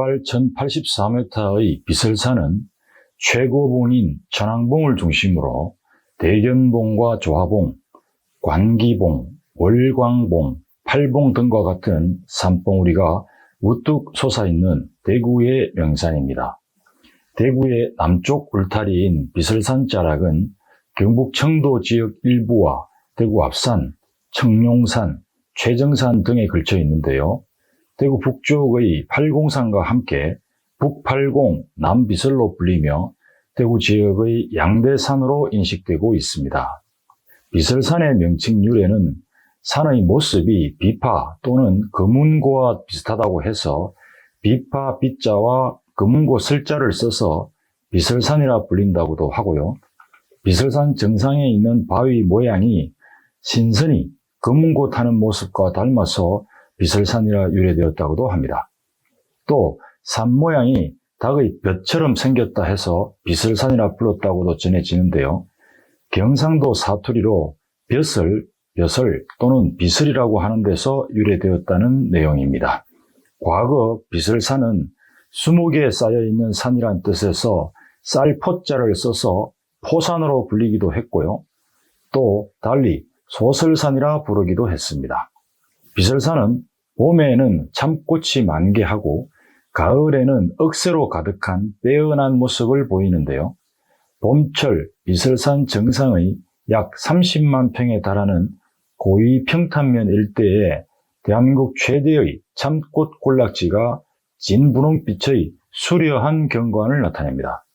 해발 1084m의 비설산은 최고봉인 천왕봉을 중심으로 대견봉과 조화봉, 관기봉, 월광봉, 팔봉 등과 같은 산봉우리가 우뚝 솟아있는 대구의 명산입니다. 대구의 남쪽 울타리인 비설산 자락은 경북 청도 지역 일부와 대구 앞산, 청룡산, 최정산 등에 걸쳐 있는데요. 대구 북쪽의 팔공산과 함께 북팔공, 남비설로 불리며 대구 지역의 양대산으로 인식되고 있습니다. 비설산의 명칭 유래는 산의 모습이 비파 또는 금운고와 비슷하다고 해서 비파 비자와 금운고 설자를 써서 비설산이라 불린다고도 하고요. 비설산 정상에 있는 바위 모양이 신선이 금운고 타는 모습과 닮아서 비설산이라 유래되었다고도 합니다. 또 산 모양이 닭의 벼처럼 생겼다 해서 비설산이라 불렀다고도 전해지는데요. 경상도 사투리로 벼슬, 벼슬 또는 비설이라고 하는 데서 유래되었다는 내용입니다. 과거 비설산은 20개에 쌓여있는 산이란 뜻에서 쌀포자를 써서 포산으로 불리기도 했고요. 또 달리 소설산이라 부르기도 했습니다. 비설산은 봄에는 참꽃이 만개하고 가을에는 억새로 가득한 빼어난 모습을 보이는데요. 봄철 비설산 정상의 약 30만 평에 달하는 고위 평탄면 일대에 대한민국 최대의 참꽃 군락지가 진분홍빛의 수려한 경관을 나타냅니다.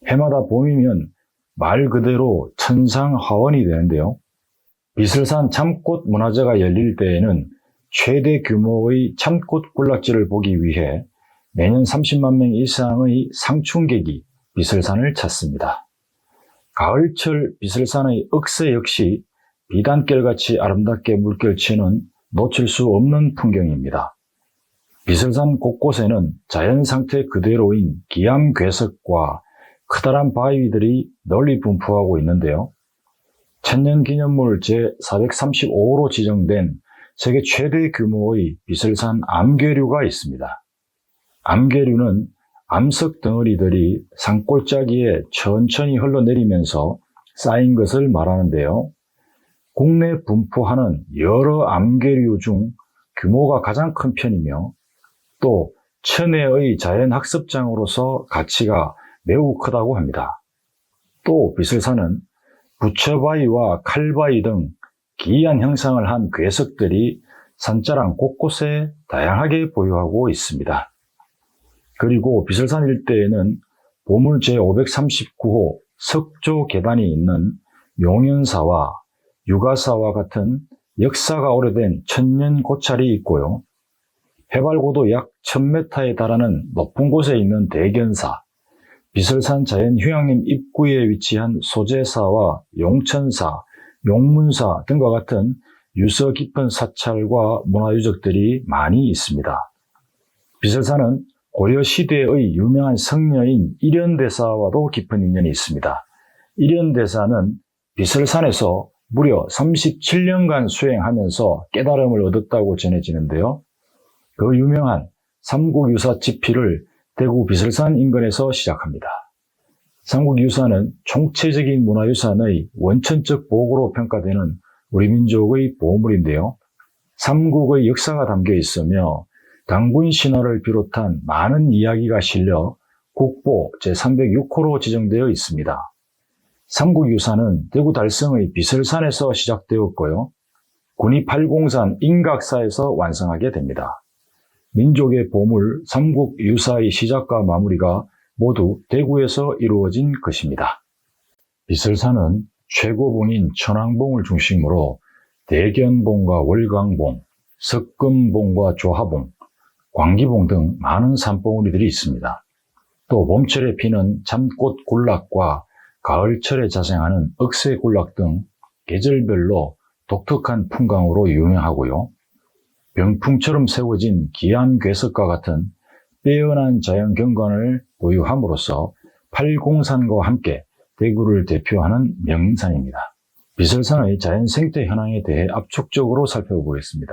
해마다 봄이면 말 그대로 천상화원이 되는데요. 비설산 참꽃 문화제가 열릴 때에는 최대 규모의 참꽃 군락지를 보기 위해 매년 30만 명 이상의 상충객이 비설산을 찾습니다. 가을철 비설산의 억새 역시 비단결같이 아름답게 물결치는 놓칠 수 없는 풍경입니다. 비설산 곳곳에는 자연 상태 그대로인 기암괴석과 커다란 바위들이 널리 분포하고 있는데요. 천년기념물 제435호로 지정된 세계 최대 규모의 비설산 암괴류가 있습니다. 암괴류는 암석 덩어리들이 산골짜기에 천천히 흘러내리면서 쌓인 것을 말하는데요. 국내 분포하는 여러 암괴류 중 규모가 가장 큰 편이며 또 천혜의 자연학습장으로서 가치가 매우 크다고 합니다. 또 비설산은 부처바위와 칼바위 등 기이한 형상을 한 괴석들이 산자랑 곳곳에 다양하게 보유하고 있습니다. 그리고 비설산 일대에는 보물 제539호 석조 계단이 있는 용연사와 유가사와 같은 역사가 오래된 천년 고찰이 있고요. 해발고도 약 1000m에 달하는 높은 곳에 있는 대견사, 비설산 자연휴양림 입구에 위치한 소재사와 용천사, 용문사 등과 같은 유서 깊은 사찰과 문화유적들이 많이 있습니다. 비설산은 고려시대의 유명한 성녀인 일현대사와도 깊은 인연이 있습니다. 일현대사는 비설산에서 무려 37년간 수행하면서 깨달음을 얻었다고 전해지는데요. 그 유명한 삼국유사 집필을 대구 비설산 인근에서 시작합니다. 삼국유사는 총체적인 문화유산의 원천적 보고로 평가되는 우리 민족의 보물인데요. 삼국의 역사가 담겨 있으며 당군 신화를 비롯한 많은 이야기가 실려 국보 제306호로 지정되어 있습니다. 삼국유사는 대구 달성의 비설산에서 시작되었고요. 군위 팔공산 인각사에서 완성하게 됩니다. 민족의 보물 삼국유사의 시작과 마무리가 모두 대구에서 이루어진 것입니다. 비설산은 최고봉인 천왕봉을 중심으로 대견봉과 월광봉, 석금봉과 조화봉, 광기봉 등 많은 산봉우리들이 있습니다. 또 봄철에 피는 참꽃 군락과 가을철에 자생하는 억새 군락 등 계절별로 독특한 풍광으로 유명하고요. 병풍처럼 세워진 기암괴석과 같은 빼어난 자연 경관을 보유함으로써 팔공산과 함께 대구를 대표하는 명산입니다. 비설산의 자연 생태 현황에 대해 압축적으로 살펴보겠습니다.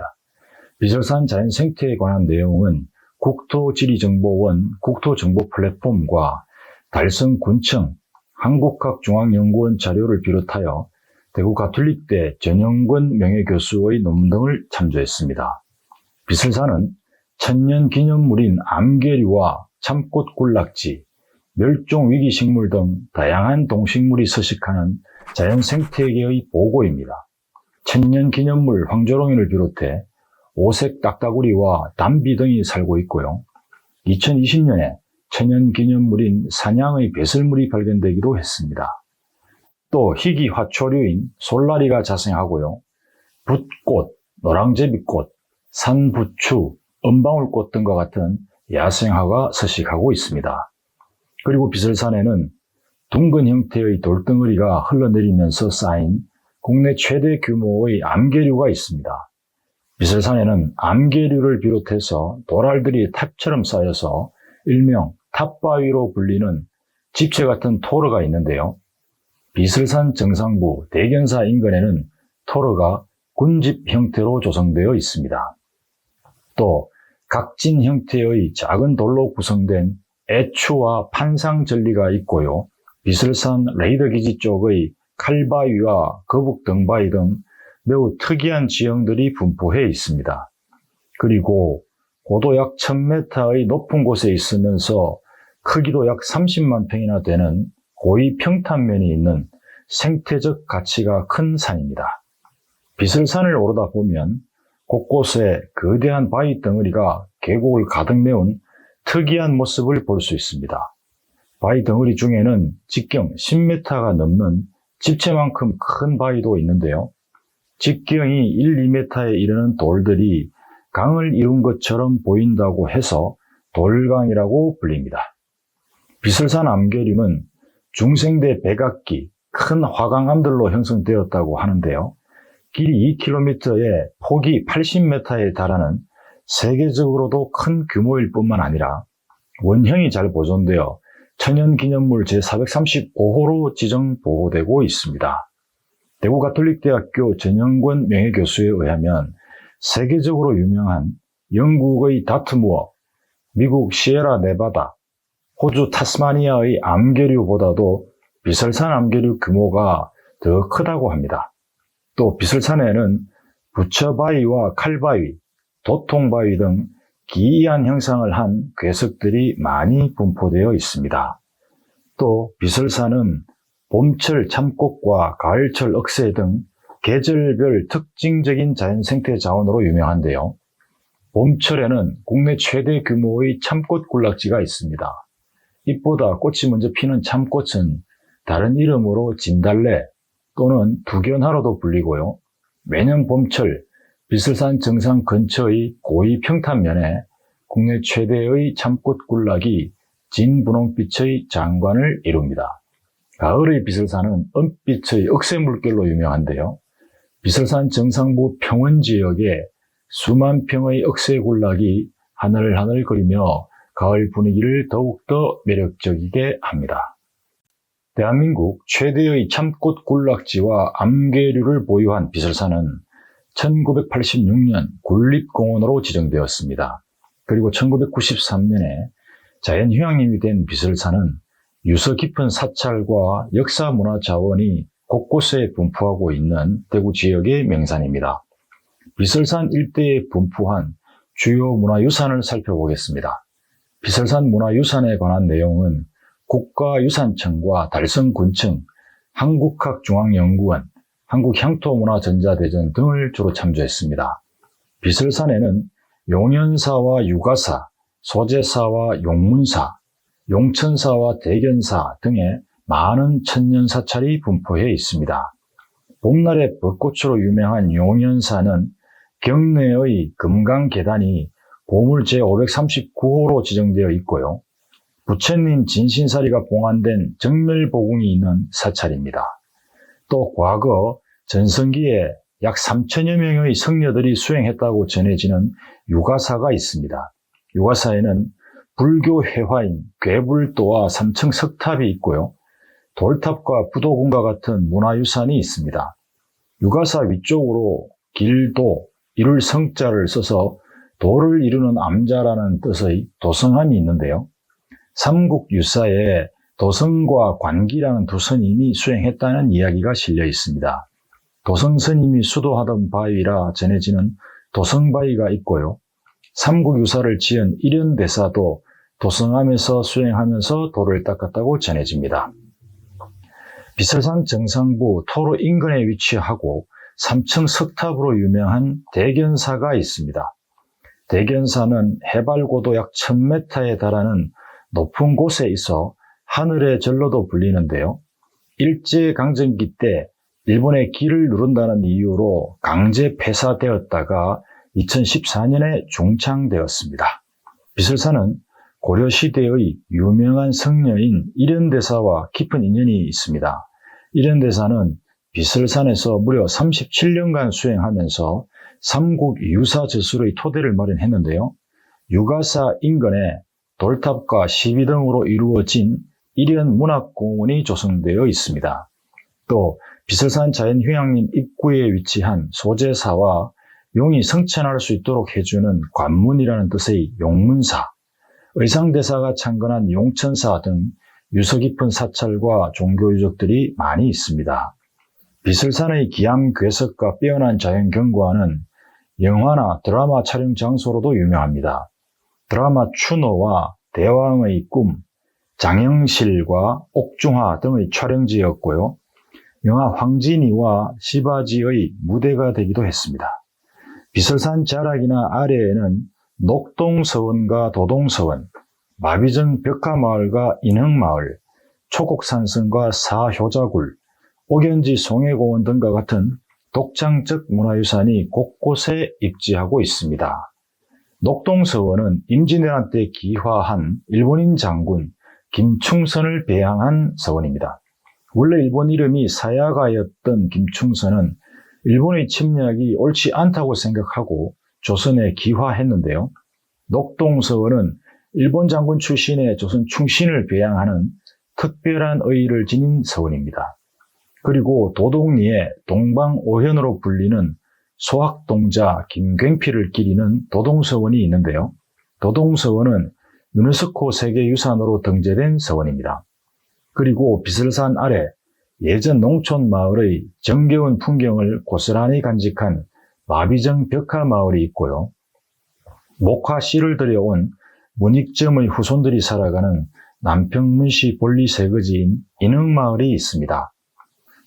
비설산 자연 생태에 관한 내용은 국토지리정보원 국토정보플랫폼과 달성군청 한국학중앙연구원 자료를 비롯하여 대구 가톨릭대 전영권 명예교수의 논문 등을 참조했습니다. 비설사는 천년기념물인 암계류와 참꽃군락지, 멸종위기식물 등 다양한 동식물이 서식하는 자연생태계의 보고입니다. 천년기념물 황조롱이를 비롯해 오색 딱따구리와 담비 등이 살고 있고요. 2020년에 천연기념물인 산양의 배설물이 발견되기도 했습니다. 또 희귀화초류인 솔라리가 자생하고요. 붓꽃, 노랑제비꽃, 산부추, 은방울꽃 등과 같은 야생화가 서식하고 있습니다. 그리고 비설산에는 둥근 형태의 돌덩어리가 흘러내리면서 쌓인 국내 최대 규모의 암계류가 있습니다. 비설산에는 암계류를 비롯해서 돌알들이 탑처럼 쌓여서 일명 탑바위로 불리는 집채 같은 토르가 있는데요. 비설산 정상부 대견사 인근에는 토르가 군집 형태로 조성되어 있습니다. 또 각진 형태의 작은 돌로 구성된 애추와 판상절리가 있고요. 비설산 레이더기지 쪽의 칼바위와 거북등바위 등 매우 특이한 지형들이 분포해 있습니다. 그리고 고도 약 1000m의 높은 곳에 있으면서 크기도 약 30만 평이나 되는 고위 평탄면이 있는 생태적 가치가 큰 산입니다. 비설산을 오르다 보면 곳곳에 거대한 바위 덩어리가 계곡을 가득 메운 특이한 모습을 볼 수 있습니다. 바위 덩어리 중에는 직경 10m가 넘는 집채만큼 큰 바위도 있는데요. 직경이 1, 2m에 이르는 돌들이 강을 이룬 것처럼 보인다고 해서 돌강이라고 불립니다. 비설산 암계류는 중생대 백악기, 큰 화강암들로 형성되었다고 하는데요. 길이 2km에 폭이 80m에 달하는 세계적으로도 큰 규모일 뿐만 아니라 원형이 잘 보존되어 천연기념물 제435호로 지정 보호되고 있습니다. 대구 가톨릭대학교 전영권 명예교수에 의하면 세계적으로 유명한 영국의 다트무어, 미국 시에라 네바다, 호주 타스마니아의 암계류보다도 비설산 암계류 규모가 더 크다고 합니다. 또 비설산에는 부처바위와 칼바위, 도통바위 등 기이한 형상을 한 괴석들이 많이 분포되어 있습니다. 또 비설산은 봄철 참꽃과 가을철 억새 등 계절별 특징적인 자연생태 자원으로 유명한데요. 봄철에는 국내 최대 규모의 참꽃 군락지가 있습니다. 잎보다 꽃이 먼저 피는 참꽃은 다른 이름으로 진달래 또는 두견하로도 불리고요. 매년 봄철 비설산 정상 근처의 고위 평탄면에 국내 최대의 참꽃 군락이 진분홍빛의 장관을 이룹니다. 가을의 비설산은 은빛의 억새 물결로 유명한데요. 비설산 정상부 평원지역에 수만 평의 억새 군락이 하늘하늘거리며 가을 분위기를 더욱더 매력적이게 합니다. 대한민국 최대의 참꽃 군락지와 암계류를 보유한 비설산은 1986년 군립공원으로 지정되었습니다. 그리고 1993년에 자연휴양림이 된 비설산은 유서 깊은 사찰과 역사문화 자원이 곳곳에 분포하고 있는 대구 지역의 명산입니다. 비설산 일대에 분포한 주요 문화유산을 살펴보겠습니다. 비설산 문화유산에 관한 내용은 국가유산청과 달성군청, 한국학중앙연구원, 한국향토문화전자대전 등을 주로 참조했습니다. 비설산에는 용연사와 유가사, 소제사와 용문사, 용천사와 대견사 등의 많은 천년사찰이 분포해 있습니다. 봄날의 벚꽃으로 유명한 용연사는 경내의 금강계단이 보물 제539호로 지정되어 있고요. 부처님 진신사리가 봉안된 정멸보궁이 있는 사찰입니다. 또 과거 전성기에 약 3천여 명의 성녀들이 수행했다고 전해지는 유가사가 있습니다. 유가사에는 불교 회화인 괴불도와 삼층 석탑이 있고요. 돌탑과 부도궁과 같은 문화유산이 있습니다. 유가사 위쪽으로 길도, 이룰 성자를 써서 도를 이루는 암자라는 뜻의 도성함이 있는데요. 삼국유사에 도성과 관기라는 두 스님이 수행했다는 이야기가 실려 있습니다. 도성 스님이 수도하던 바위라 전해지는 도성바위가 있고요. 삼국유사를 지은 일현대사도 도성암에서 수행하면서 도를 닦았다고 전해집니다. 비설산 정상부 토로 인근에 위치하고 3층 석탑으로 유명한 대견사가 있습니다. 대견사는 해발 고도 약 1000m에 달하는 높은 곳에 있어 하늘의 절로도 불리는데요. 일제강점기 때 일본의 기를 누른다는 이유로 강제 폐사되었다가 2014년에 중창되었습니다. 비설산은 고려시대의 유명한 성녀인 일현대사와 깊은 인연이 있습니다. 일현대사는 비설산에서 무려 37년간 수행하면서 삼국유사저술의 토대를 마련했는데요. 유가사 인근에 돌탑과 시비등으로 이루어진 일현문학공원이 조성되어 있습니다. 또 비설산 자연휴양림 입구에 위치한 소제사와 용이 성천할 수 있도록 해주는 관문이라는 뜻의 용문사, 의상대사가 창건한 용천사 등 유서 깊은 사찰과 종교 유적들이 많이 있습니다. 비설산의 기암괴석과 빼어난 자연경관은 영화나 드라마 촬영 장소로도 유명합니다. 드라마 추노와 대왕의 꿈, 장영실과 옥중화 등의 촬영지였고요. 영화 황진이와 시바지의 무대가 되기도 했습니다. 비설산 자락이나 아래에는 녹동서원과 도동서원, 마비정 벽화마을과 인흥마을, 초곡산성과 사효자굴, 옥연지 송해공원 등과 같은 독창적 문화유산이 곳곳에 입지하고 있습니다. 녹동서원은 임진왜란 때 기화한 일본인 장군 김충선을 배양한 서원입니다. 원래 일본 이름이 사야가였던 김충선은 일본의 침략이 옳지 않다고 생각하고 조선에 기화했는데요. 녹동서원은 일본 장군 출신의 조선 충신을 배양하는 특별한 의의를 지닌 서원입니다. 그리고 도동리에 동방오현으로 불리는 소학동자 김굉필을 기리는 도동서원이 있는데요. 도동서원은 유네스코 세계유산으로 등재된 서원입니다. 그리고 비설산 아래 예전 농촌 마을의 정겨운 풍경을 고스란히 간직한 마비정 벽화마을이 있고요. 목화씨를 들여온 문익점의 후손들이 살아가는 남평문시 본리세거지인 인흥마을이 있습니다.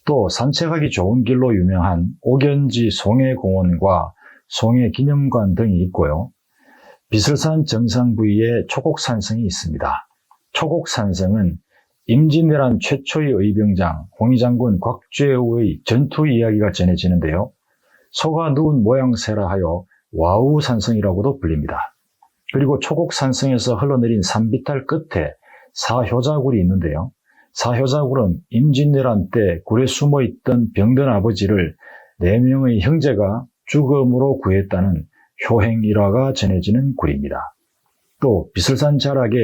또 산책하기 좋은 길로 유명한 옥연지 송해공원과 송해기념관 등이 있고요. 비설산 정상 부위에 초곡산성이 있습니다. 초곡산성은 임진왜란 최초의 의병장 홍의장군 곽죄우의 전투 이야기가 전해지는데요. 소가 누운 모양새라 하여 와우산성이라고도 불립니다. 그리고 초곡산성에서 흘러내린 산비탈 끝에 사효자굴이 있는데요. 사효자굴은 임진왜란 때 굴에 숨어있던 병든 아버지를 4명의 형제가 죽음으로 구했다는 효행일화가 전해지는 굴입니다. 또 비설산 자락에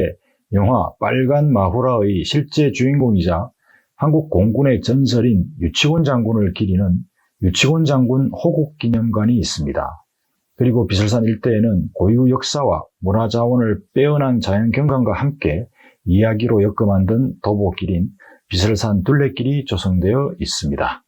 영화 빨간 마후라의 실제 주인공이자 한국 공군의 전설인 유치곤 장군을 기리는 유치곤 장군 호국기념관이 있습니다. 그리고 비설산 일대에는 고유 역사와 문화자원을 빼어난 자연경관과 함께 이야기로 엮어 만든 도보길인 비설산 둘레길이 조성되어 있습니다.